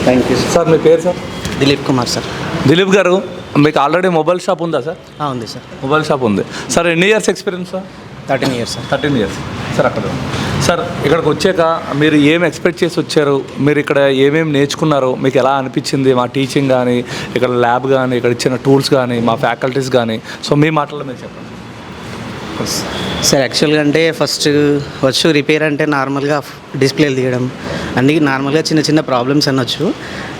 Thank you sir మీ పేరు sir? Dilip Kumar sir. Dilip గారు, మీకు ఆల్రెడీ మొబైల్ షాప్ ఉందా సార్? ఉంది సార్. మొబైల్ షాప్ ఉంది సార్. ఎన్ని years experience sir? 13 years sir. 13 years sir. అక్కడ సార్ ఇక్కడికి వచ్చాక మీరు ఏం ఎక్స్పెక్ట్ చేసి వచ్చారు? మీరు ఇక్కడ ఏమేమి నేర్చుకున్నారు? మీకు ఎలా అనిపించింది మా టీచింగ్ కానీ, ఇక్కడ ల్యాబ్ కానీ, ఇక్కడ ఇచ్చిన టూల్స్ కానీ, మా ఫ్యాకల్టీస్ కానీ? సో మీ మాటల్లో మీరు చెప్పండి సార్. యాక్చువల్గా అంటే ఫస్ట్ వచ్చు రిపేర్ అంటే నార్మల్గా డిస్ప్లేలు తీయడం అన్నీ నార్మల్గా చిన్న చిన్న ప్రాబ్లమ్స్ అనొచ్చు.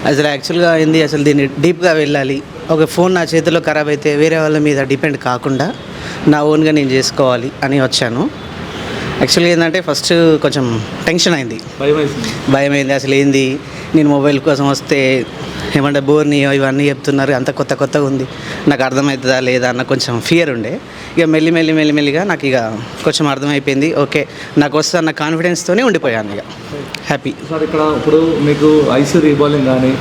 అసలు యాక్చువల్గా ఏంది, అసలు దీన్ని డీప్గా వెళ్ళాలి. ఒక ఫోన్ నా చేతిలో ఖరాబ్ అయితే వేరే వాళ్ళ మీద డిపెండ్ కాకుండా నా ఓన్గా నేను చేసుకోవాలి అని వచ్చాను. యాక్చువల్గా ఏంటంటే ఫస్ట్ కొంచెం టెన్షన్ అయింది, భయం అయింది. అసలు ఏంది, నేను మొబైల్ కోసం వస్తే ఏమంటే బోర్ని ఇవన్నీ చెప్తున్నారు, అంత కొత్తగా ఉంది, నాకు అర్థమవుతుందా లేదా అన్న కొంచెం ఫియర్ ఉండే. ఇక మెల్లిగా నాకు ఇక కొంచెం అర్థమైపోయింది. ఓకే, నాకు వస్తా అన్న కాన్ఫిడెన్స్తోనే ఉండిపోయాను. ఇక హ్యాపీ సార్. ఇక్కడ ఇప్పుడు మీకు ఐసీ రీబాలింగ్ కానీ,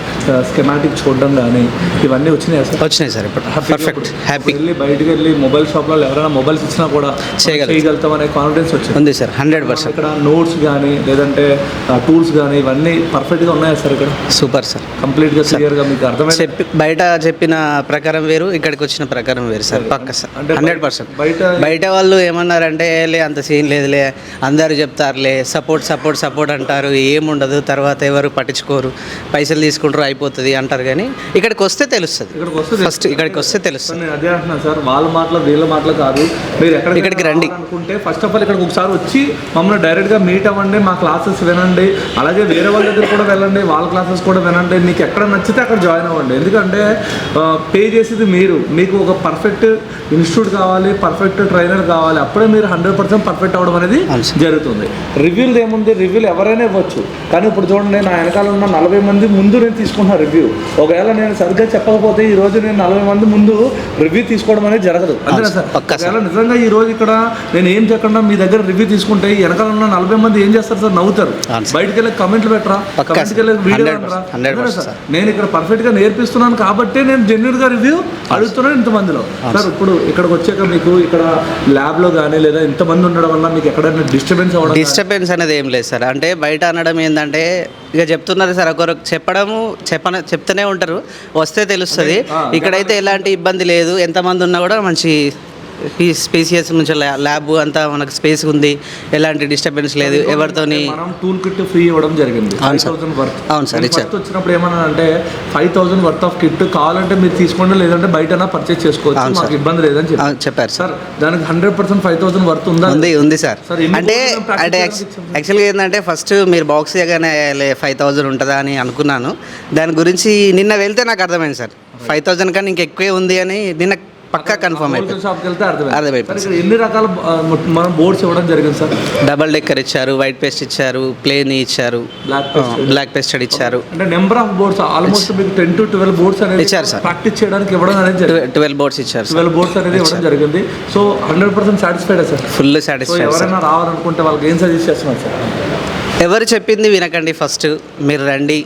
స్కెమాటిక్ చూడడం కానీ ఇవన్నీ వచ్చినాయి సార్? వచ్చినాయి సార్. ఇప్పుడు పర్ఫెక్ట్ హ్యాపీ. బయటకు వెళ్ళి మొబైల్ షాప్లో ఎవరైనా మొబైల్స్ ఇచ్చినా కూడా చేయగలుగుతాం అనే కాన్ఫిడెన్స్ వచ్చింది ఉంది సార్. 100%. ఇక్కడ నోట్స్ కానీ లేదంటే టూల్స్ కానీ ఇవన్నీ పర్ఫెక్ట్గా ఉన్నాయా సార్? ఇక్కడ సూపర్ సార్. కంప్లీట్గా క్లియర్గా మీకు అర్థమైంది. బయట చెప్పిన ప్రకారం వేరు, ఇక్కడికి వచ్చిన ప్రకారం వేరు సార్. పక్క సార్. 100%. బయట వాళ్ళు ఏమన్నారంటే అంత సీన్ లేదులే, అందరూ చెప్తారులే, సపోర్ట్ అంటారు, ఏముండదు, తర్వాత ఎవరు పట్టించుకోరు, పైసలు తీసుకుంటారు అయిపోతుంది అంటారు. కానీ ఇక్కడికి వస్తే తెలుస్తుంది. ఫస్ట్ ఇక్కడికి వస్తే తెలుస్తుంది. అదే అంటున్నాను సార్, వాళ్ళ మాటలు వీళ్ళ మాటలు కాదు. మీరు ఇక్కడికి రండి అనుకుంటే ఫస్ట్ ఆఫ్ ఆల్ ఇక్కడికి ఒకసారి వచ్చి మమ్మల్ని డైరెక్ట్గా మీట్ అవ్వండి, మా క్లాసెస్ వినండి, అలాగే వేరే వాళ్ళ దగ్గర కూడా వెళ్ళండి, వాళ్ళ క్లాసెస్ కూడా వినండి. మీకు ఎక్కడ నచ్చితే అక్కడ జాయిన్ అవ్వండి. ఎందుకంటే పే చేసేది మీరు, మీకు ఒక పర్ఫెక్ట్ ఇన్స్టిట్యూట్ కావాలి, పర్ఫెక్ట్ ట్రైనర్ కావాలి, అప్పుడే మీరు 100% పర్ఫెక్ట్ అవ్వడం అనేది జరుగుతుంది. రివ్యూలు ఏముంది, రివ్యూలు ఎవరైనా ఇవ్వచ్చు. కానీ ఇప్పుడు చూడండి, నా వెనకాల ఉన్న 40 మంది ముందు నేను తీసుకుంటున్నాను రివ్యూ. ఒకవేళ నేను సరిగ్గా చెప్పకపోతే ఈ రోజు నేను 40 మంది ముందు రివ్యూ తీసుకోవడం అనేది జరగదు. అంతేనా సార్? ఒకవేళ నిజంగా ఈ రోజు ఇక్కడ నేను ఏం చెప్పకుండా మీ దగ్గర రివ్యూ తీసుకుంటే వెనకాల ఉన్న 40 మంది ఏం చేస్తారు సార్? నవ్వుతారు. బయటకు వెళ్ళి కమెంట్లు పెట్టరా, కమెంట్కి వెళ్ళి వీడియో పెట్టరా. నేను ఇక్కడ పర్ఫెక్ట్గా నేర్పిస్తున్నాను కాబట్టి నేను జెన్యూన్గా రివ్యూ అడుగుతున్నాను ఇంతమందిలో. సార్ ఇప్పుడు ఇక్కడికి వచ్చాక మీకు ఇక్కడ ల్యాబ్లో కానీ లేదా ఇంతమంది ఉండడం వల్ల మీకు ఎక్కడైనా డిస్టర్బెన్స్ అనేది ఏం లేదు సార్. అంటే బయట అనడం ఏంటంటే ఇక చెప్తున్నారు సార్, ఒకరు చెప్తూనే ఉంటారు, వస్తే తెలుస్తుంది. ఇక్కడైతే ఎలాంటి ఇబ్బంది లేదు, ఎంతమంది ఉన్నా కూడా మంచి స్పేసియస్ నుంచి ల్యాబ్ అంతా మనకు స్పేస్ ఉంది, ఎలాంటి డిస్టర్బెన్స్ లేదు. ఎవరితోని టూల్ కిట్ ఫ్రీ ఇవ్వడం జరిగింది. అవును సార్. ఇచ్చారు. వచ్చినప్పుడు ఏమన్నా అంటే 5,000 వర్త్ ఆఫ్ కిట్ కావాలంటే మీరు తీసుకోండి, లేదంటే బయట పర్చేస్ చేసుకోవచ్చు, మాకు ఇబ్బంది లేదని చెప్పారు సార్. దానికి 100% 5,000 వర్త్ ఉందా? ఉంది సార్. అంటే యాక్చువల్గా ఏంటంటే ఫస్ట్ మీరు బాక్స్ ఇవ్వగానే 5,000 ఉంటుందా అని అనుకున్నాను. దాని గురించి నిన్న వెళ్తే నాకు అర్థమైంది సార్, 5,000 కానీ ఇంకెక్కువే ఉంది అని నిన్న పక్కా కన్ఫర్మ్ అయిపోయింది. షాప్కి వెళ్తే అర్థమైపోయింది. ఎన్ని రకాల మనం బోర్డ్స్ ఇవ్వడం జరిగింది సార్? డబల్ డెక్కర్ ఇచ్చారు, వైట్ పేస్ట్ ఇచ్చారు, ప్లేన్ ఇచ్చారు, బ్లాక్ పేస్టెడ్ ఇచ్చారు. అంటే నెంబర్ ఆఫ్ బోర్డ్స్ ఆల్మోస్ట్ మీకు 10 to 12 బోర్డ్స్ అనేది ఇచ్చారు సార్. ప్రాక్టీస్ చేయడానికి ఇవ్వడం అనేది 12 బోర్డ్స్ ఇచ్చారు. 12 బోర్డ్స్ అనేది ఇవ్వడం జరిగింది. So 100% satisfied sir? Full satisfied. ఎవరైనా రావాలనుకుంటే వాళ్ళకి ఏం సజెస్ట్ చేస్తున్నారు సార్? ఎవరు చెప్పింది వినకండి, ఫస్ట్ మీరు రండి,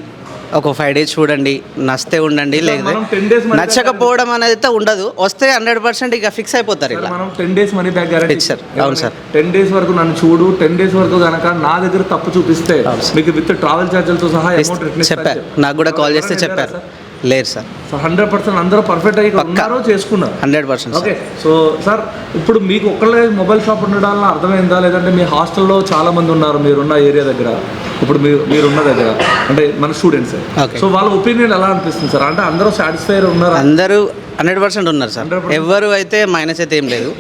ఒక 5 days చూడండి, నచ్చితే ఉండండి, లేకపోతే నచ్చకపోవడం అనేది అయితే ఉండదు. వస్తే 100% ఇక ఫిక్స్ అయిపోతారు. ఇలా మనం 10 days మనీ బ్యాక్ గ్యారెంటీ ఇచ్చారు. అవును సార్. 10 days వరకు నన్ను చూడు, 10 days వరకు కనుక నా దగ్గర తప్పు చూపిస్తే మీకు విత్ ట్రావెల్ ఛార్జీలతో సహా అమౌంట్ చెప్పారు. నాకు కూడా కాల్ చేస్తే చెప్పారు. లేదు సార్. సో 100% అందరూ పర్ఫెక్ట్ అయ్యి ఉన్నారో చేసుకున్నారు 100%. ఓకే. సో సార్ ఇప్పుడు మీకు ఒక్కళ్ళే మొబైల్ షాప్ ఉండడం వల్ల అర్థమైందా, లేదంటే మీ హాస్టల్లో చాలా మంది ఉన్నారు మీరున్న ఏరియా దగ్గర, ఇప్పుడు మీరున్న దగ్గర అంటే మన స్టూడెంట్స్, సో వాళ్ళ ఒపీనియన్ ఎలా అనిపిస్తుంది సార్? అంటే అందరూ సాటిస్ఫై ఉన్నారు? అందరూ 100% ఉన్నారు సార్. ఎవరు అయితే మైనస్ అయితే ఏం లేదు.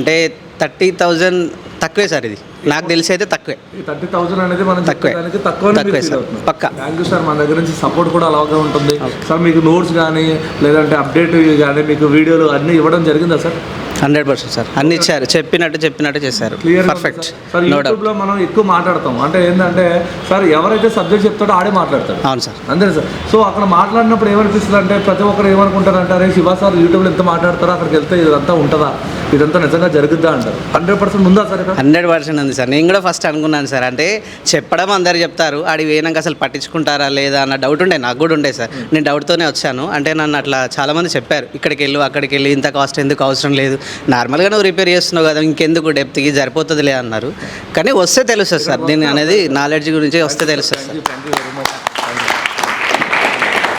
అంటే 30,000 తక్కువే సార్. ఇది నాకు తెలిసి అయితే తక్కువే. 30,000 అనేది మనం తక్కువే సార్. పక్కా. Thank you sir. మన దగ్గర నుంచి సపోర్ట్ కూడా అలాగే ఉంటుంది సార్. మీకు నోట్స్ కానీ లేదంటే అప్డేట్ కానీ మీకు వీడియోలు అన్నీ ఇవ్వడం జరిగిందా సార్? 100% సార్. అన్ని ఇచ్చారు, చెప్పినట్టు చేశారు. పర్ఫెక్ట్. సార్ యూట్యూబ్లో మనం ఎక్కువ మాట్లాడతాం, అంటే ఏంటంటే సార్ ఎవరైతే సబ్జెక్ట్ చెప్తాడో ఆడే మాట్లాడతాడు. అవును సార్. అంతే సార్. సో అక్కడ మాట్లాడినప్పుడు ఏమనిపిస్తుంది అంటే ప్రతి ఒక్కరు ఏమనుకుంటారంటే అరే శివ సార్ యూట్యూబ్లో ఎంత మాట్లాడతారో అక్కడికి వెళ్తే ఇదంతా ఉంటుందా, ఇదంతా నిజంగా జరుగుద్దా అంటారు. 100% ఉందా సార్? 100% ఉంది సార్. నేను కూడా ఫస్ట్ అనుకున్నాను సార్, అంటే చెప్పడం అందరు చెప్తారు, ఆడి పోయినాక అసలు పట్టించుకుంటారా లేదా అన్న డౌట్ ఉండే, నాకు కూడా ఉండే సార్. నేను డౌట్తోనే వచ్చాను. అంటే నన్ను అట్లా చాలామంది చెప్పారు, ఇక్కడికి వెళ్ళు అక్కడికి వెళ్ళి ఇంత కాస్ట్ ఎందుకు, అవసరం లేదు, నార్మల్గా నువ్వు రిపేర్ చేస్తున్నావు కదా, ఇంకెందుకు డెప్త్కి సరిపోతుందిలే అన్నారు. కానీ వస్తే తెలుస్తుంది సార్, దీని అనేది నాలెడ్జ్ గురించి వస్తే తెలుస్తుంది సార్.